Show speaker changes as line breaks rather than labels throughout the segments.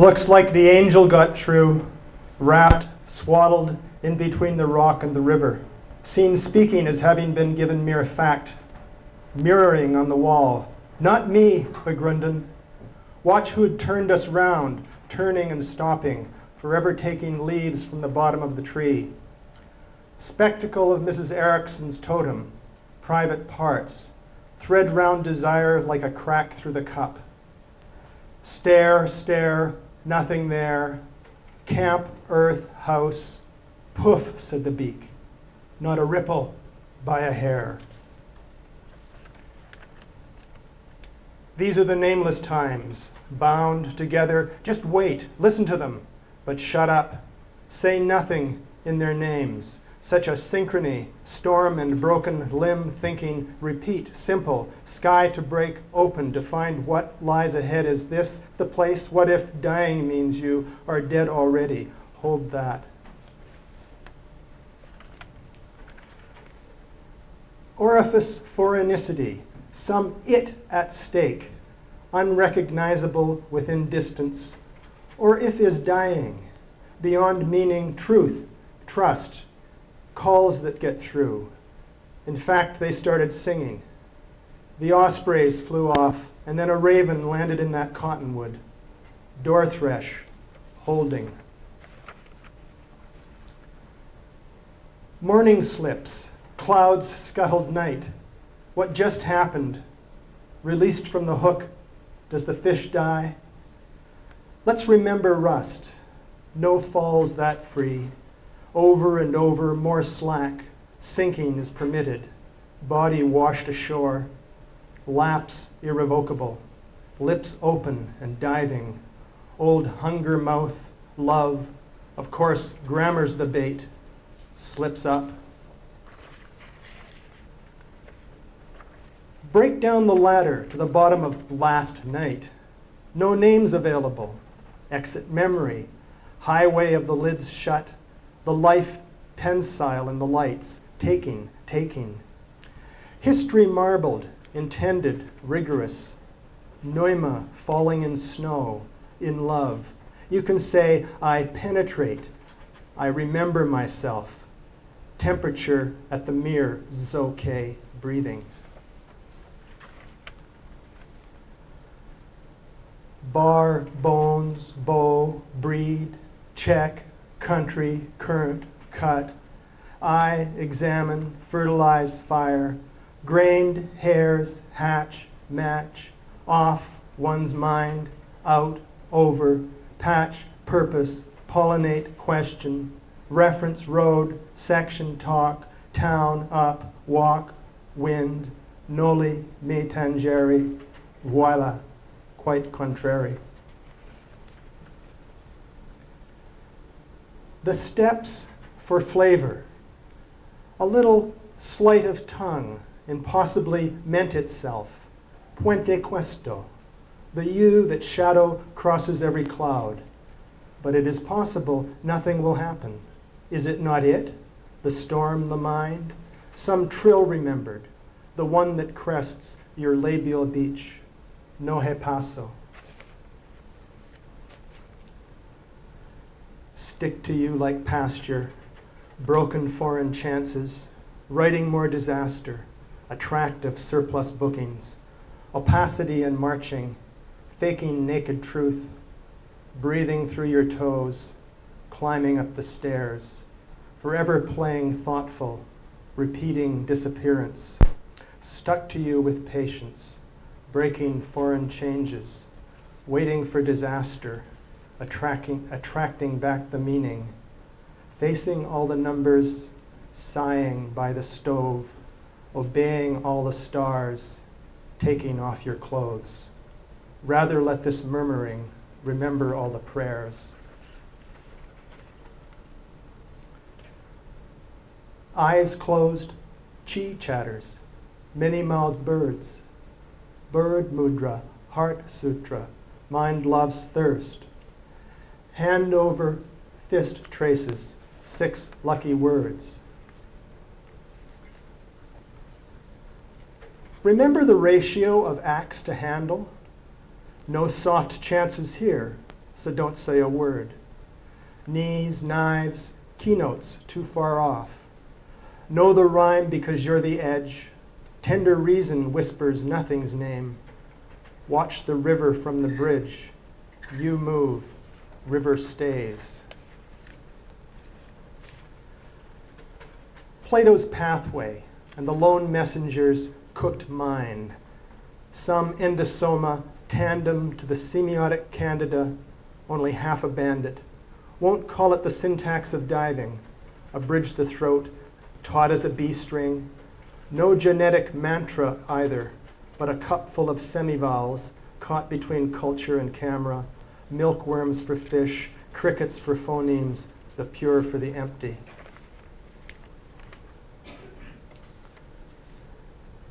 Looks like the angel got through, wrapped, swaddled in between the rock and the river. Seen speaking as having been given mere fact, mirroring on the wall. Not me, Begrunden. Watch who had turned us round, turning and stopping, forever taking leaves from the bottom of the tree. Spectacle of Mrs. Ericsson's totem, private parts, thread round desire like a crack through the cup. Stare, stare, nothing there. Camp, earth, house. Poof, said the beak. Not a ripple by a hair. These are the nameless times, bound together. Just wait, listen to them, but shut up. Say nothing in their names. Such a synchrony, storm and broken limb thinking, repeat, simple, sky to break open to find what lies ahead. Is this the place? What if dying means you are dead already? Hold that. Orifice foreignicity, some it at stake, unrecognizable within distance. Or if is dying, beyond meaning, truth, trust, calls that get through. In fact, they started singing. The ospreys flew off, and then a raven landed in that cottonwood. Door thresh, holding. Morning slips, clouds scuttled night. What just happened? Released from the hook, does the fish die? Let's remember rust. No falls that free. Over and over, more slack. Sinking is permitted. Body washed ashore. Lapse irrevocable. Lips open and diving. Old hunger mouth, love. Of course, grammar's the bait. Slips up. Break down the ladder to the bottom of last night. No names available. Exit memory. Highway of the lids shut. The life pensile in the lights. Taking, taking. History marbled, intended, rigorous. Pneuma falling in snow, in love. You can say, I penetrate. I remember myself. Temperature at the mirror, okay, breathing. Bar, bones, bow, breed, check, country, current, cut. I examine, fertilize, fire. Grained hairs, hatch, match. Off, one's mind, out, over. Patch, purpose, pollinate, question. Reference, road, section, talk. Town, up, walk, wind. Noli, me tangere, voila. Quite contrary. The steps for flavor. A little sleight of tongue, impossibly meant itself. Puente questo. The you that shadow crosses every cloud. But it is possible nothing will happen. Is it not it? The storm, the mind? Some trill remembered. The one that crests your labial beach. No he paso. Stick to you like pasture, broken foreign chances, writing more disaster, attractive surplus bookings, opacity and marching, faking naked truth, breathing through your toes, climbing up the stairs, forever playing thoughtful, repeating disappearance, stuck to you with patience, breaking foreign changes, waiting for disaster, attracting back the meaning, facing all the numbers, sighing by the stove, obeying all the stars, taking off your clothes. Rather let this murmuring remember all the prayers. Eyes closed, chi chatters, many-mouthed birds. Bird mudra, heart sutra, mind loves thirst. Hand over, fist traces, 6 lucky words. Remember the ratio of axe to handle? No soft chances here, so don't say a word. Knees, knives, keynotes too far off. Know the rhyme because you're the edge. Tender reason whispers nothing's name. Watch the river from the bridge. You move, river stays. Plato's pathway and the lone messenger's cooked mind. Some endosoma tandem to the semiotic candida, only half a bandit. Won't call it the syntax of diving, abridge the throat, taut as a bee string. No genetic mantra either, but a cupful of semivowels caught between culture and camera, milkworms for fish, crickets for phonemes, the pure for the empty.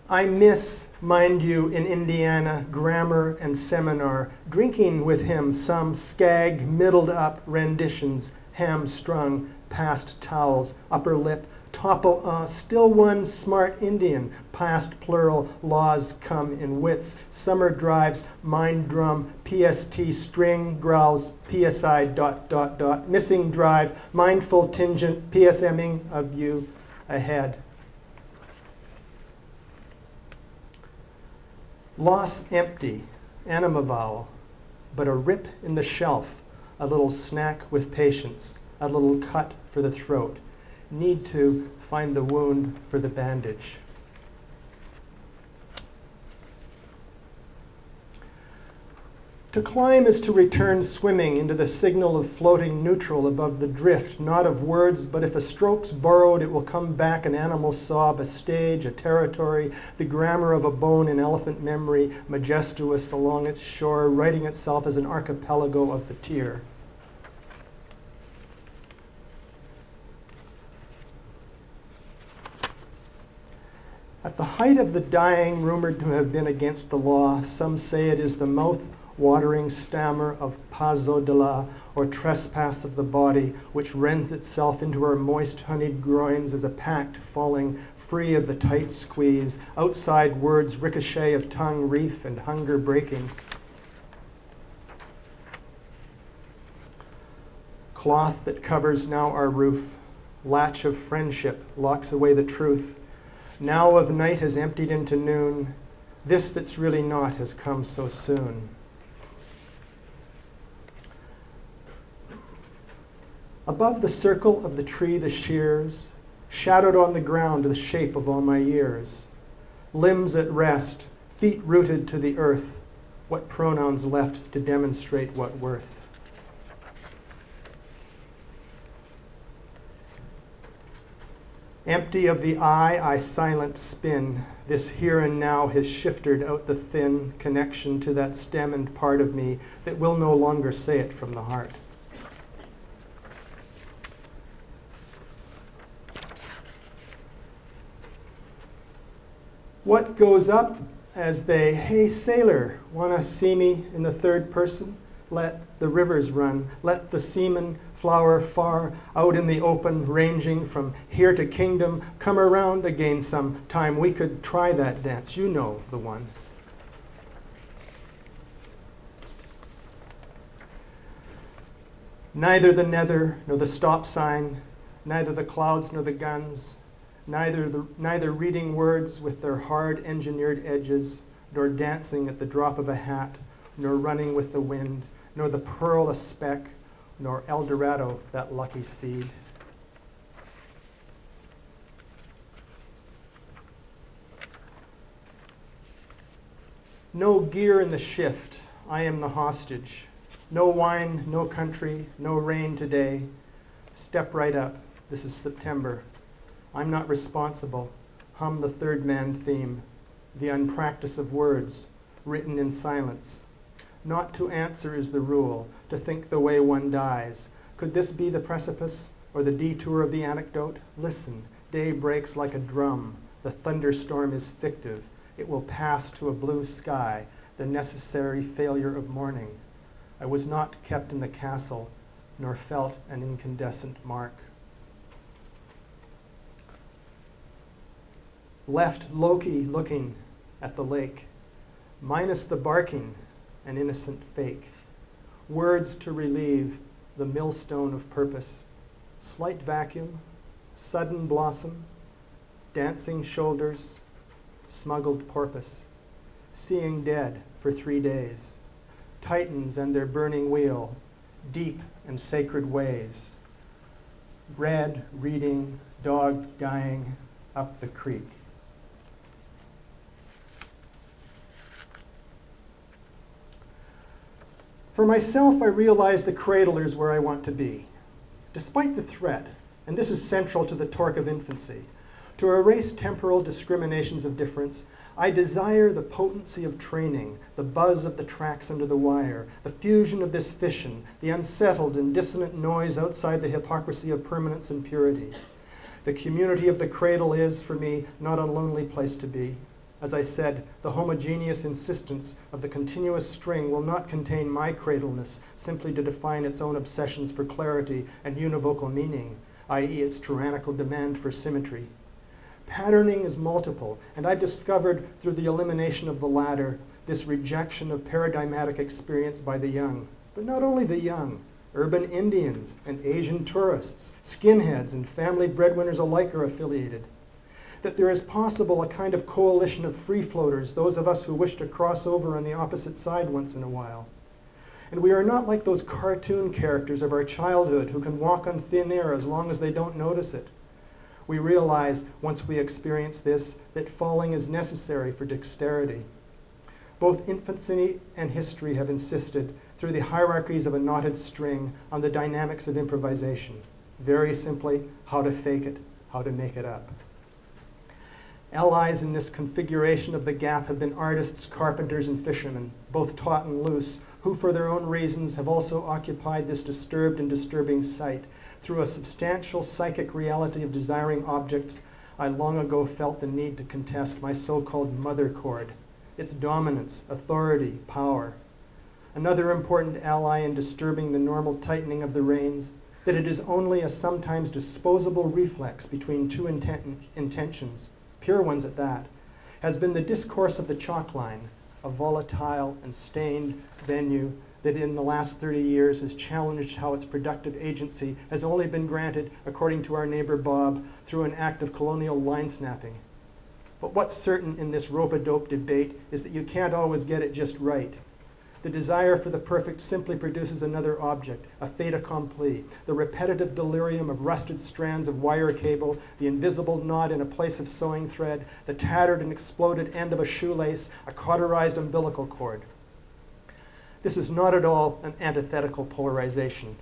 I miss, mind you, in Indiana, grammar and seminar, drinking with him some skag, middled up renditions, hamstrung, past towels, upper lip, topo, still one smart Indian, past plural, laws come in wits, summer drives, mind drum, PST string, growls, PSI ... missing drive, mindful tingent, PSMing of you ahead. Loss empty, anima vowel, but a rip in the shelf, a little snack with patience, a little cut for the throat. Need to find the wound for the bandage. To climb is to return swimming into the signal of floating neutral above the drift, not of words, but if a stroke's borrowed, it will come back an animal sob, a stage, a territory, the grammar of a bone in elephant memory, majestuous along its shore, writing itself as an archipelago of the tear. At the height of the dying, rumored to have been against the law, some say it is the mouth-watering stammer of pazo de la, or trespass of the body, which rends itself into our moist, honeyed groins as a pact falling free of the tight squeeze, outside words ricochet of tongue reef and hunger breaking. Cloth that covers now our roof, latch of friendship locks away the truth. Now of night has emptied into noon. This that's really not has come so soon. Above the circle of the tree the shears, shadowed on the ground the shape of all my years. Limbs at rest, feet rooted to the earth, what pronouns left to demonstrate what worth? Empty of the I silent spin. This here and now has shifted out the thin connection to that stem and part of me that will no longer say it from the heart. What goes up as they, hey sailor, wanna see me in the third person? Let the rivers run, let the seamen flower far out in the open, ranging from here to kingdom. Come around again some time, we could try that dance. You know the one. Neither the nether nor the stop sign, neither the clouds nor the guns, neither reading words with their hard engineered edges, nor dancing at the drop of a hat, nor running with the wind, nor the pearl a speck, nor El Dorado, that lucky seed. No gear in the shift, I am the hostage. No wine, no country, no rain today. Step right up, this is September. I'm not responsible. Hum the third man theme, the unpractice of words, written in silence. Not to answer is the rule, to think the way one dies. Could this be the precipice or the detour of the anecdote? Listen, day breaks like a drum. The thunderstorm is fictive. It will pass to a blue sky, the necessary failure of morning. I was not kept in the castle, nor felt an incandescent mark. Left Loki looking at the lake, minus the barking, an innocent fake. Words to relieve the millstone of purpose. Slight vacuum, sudden blossom, dancing shoulders, smuggled porpoise. Seeing dead for 3 days. Titans and their burning wheel, deep and sacred ways. Red reading, dog dying up the creek. For myself, I realize the cradle is where I want to be. Despite the threat, and this is central to the torque of infancy, to erase temporal discriminations of difference, I desire the potency of training, the buzz of the tracks under the wire, the fusion of this fission, the unsettled and dissonant noise outside the hypocrisy of permanence and purity. The community of the cradle is, for me, not a lonely place to be. As I said, the homogeneous insistence of the continuous string will not contain my cradleness simply to define its own obsessions for clarity and univocal meaning, i.e. its tyrannical demand for symmetry. Patterning is multiple, and I've discovered through the elimination of the latter this rejection of paradigmatic experience by the young. But not only the young, urban Indians and Asian tourists, skinheads and family breadwinners alike are affiliated. That there is possible a kind of coalition of free floaters, those of us who wish to cross over on the opposite side once in a while. And we are not like those cartoon characters of our childhood who can walk on thin air as long as they don't notice it. We realize, once we experience this, that falling is necessary for dexterity. Both infancy and history have insisted, through the hierarchies of a knotted string, on the dynamics of improvisation. Very simply, how to fake it, how to make it up. Allies in this configuration of the gap have been artists, carpenters, and fishermen, both taut and loose, who for their own reasons have also occupied this disturbed and disturbing site. Through a substantial psychic reality of desiring objects, I long ago felt the need to contest my so-called mother chord, its dominance, authority, power. Another important ally in disturbing the normal tightening of the reins, that it is only a sometimes disposable reflex between two intentions, pure ones at that, has been the discourse of the chalk line, a volatile and stained venue that in the last 30 years has challenged how its productive agency has only been granted, according to our neighbor Bob, through an act of colonial line snapping. But what's certain in this rope-a-dope debate is that you can't always get it just right. The desire for the perfect simply produces another object, a fait accompli, the repetitive delirium of rusted strands of wire cable, the invisible knot in a place of sewing thread, the tattered and exploded end of a shoelace, a cauterized umbilical cord. This is not at all an antithetical polarization.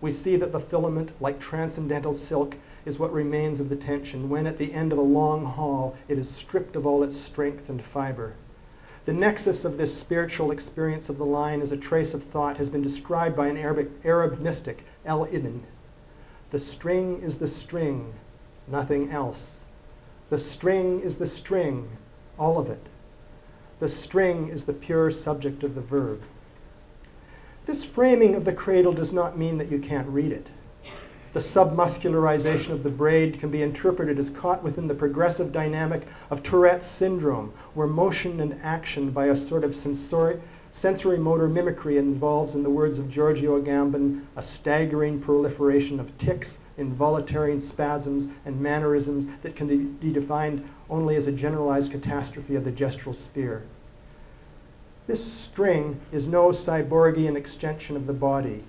We see that the filament, like transcendental silk, is what remains of the tension when at the end of a long haul it is stripped of all its strength and fiber. The nexus of this spiritual experience of the line as a trace of thought has been described by an Arab mystic, Ibn. The string is the string, nothing else. The string is the string, all of it. The string is the pure subject of the verb. This framing of the cradle does not mean that you can't read it. The submuscularization of the braid can be interpreted as caught within the progressive dynamic of Tourette's syndrome, where motion and action by a sort of sensory motor mimicry involves, in the words of Giorgio Agamben, a staggering proliferation of tics, involuntary spasms, and mannerisms that can be defined only as a generalized catastrophe of the gestural sphere. This string is no cyborgian extension of the body.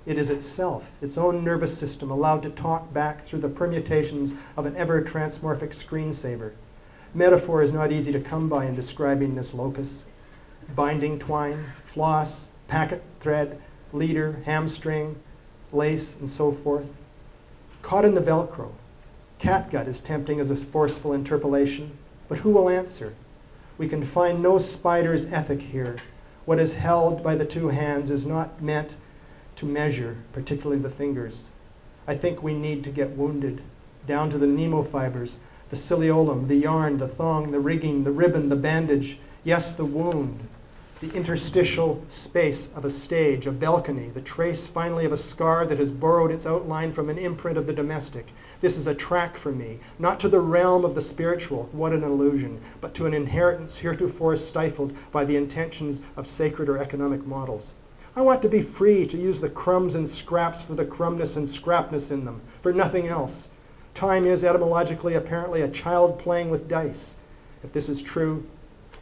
It is itself, its own nervous system, allowed to talk back through the permutations of an ever-transmorphic screensaver. Metaphor is not easy to come by in describing this locus. Binding twine, floss, packet thread, leader, hamstring, lace, and so forth. Caught in the Velcro. Catgut is tempting as a forceful interpolation, but who will answer? We can find no spider's ethic here. What is held by the two hands is not meant to measure, particularly the fingers. I think we need to get wounded, down to the nemofibers, the ciliolum, the yarn, the thong, the rigging, the ribbon, the bandage, yes, the wound, the interstitial space of a stage, a balcony, the trace finally of a scar that has borrowed its outline from an imprint of the domestic. This is a track for me, not to the realm of the spiritual, what an illusion, but to an inheritance heretofore stifled by the intentions of sacred or economic models. I want to be free to use the crumbs and scraps for the crumbness and scrapness in them, for nothing else. Time is etymologically apparently a child playing with dice. If this is true,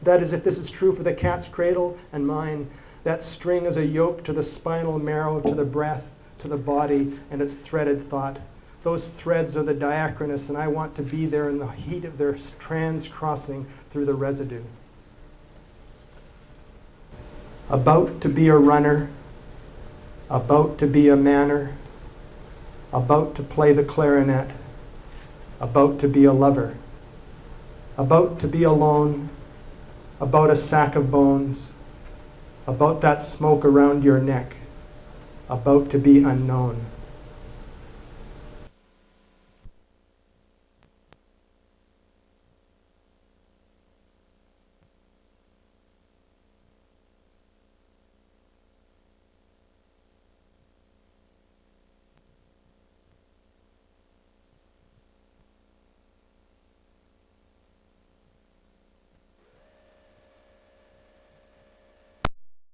that is, if this is true for the cat's cradle and mine, that string is a yoke to the spinal marrow, to the breath, to the body, and its threaded thought. Those threads are the diachronous, and I want to be there in the heat of their trans-crossing through the residue. About to be a runner, about to be a manner, about to play the clarinet, about to be a lover, about to be alone, about a sack of bones, about that smoke around your neck, about to be unknown.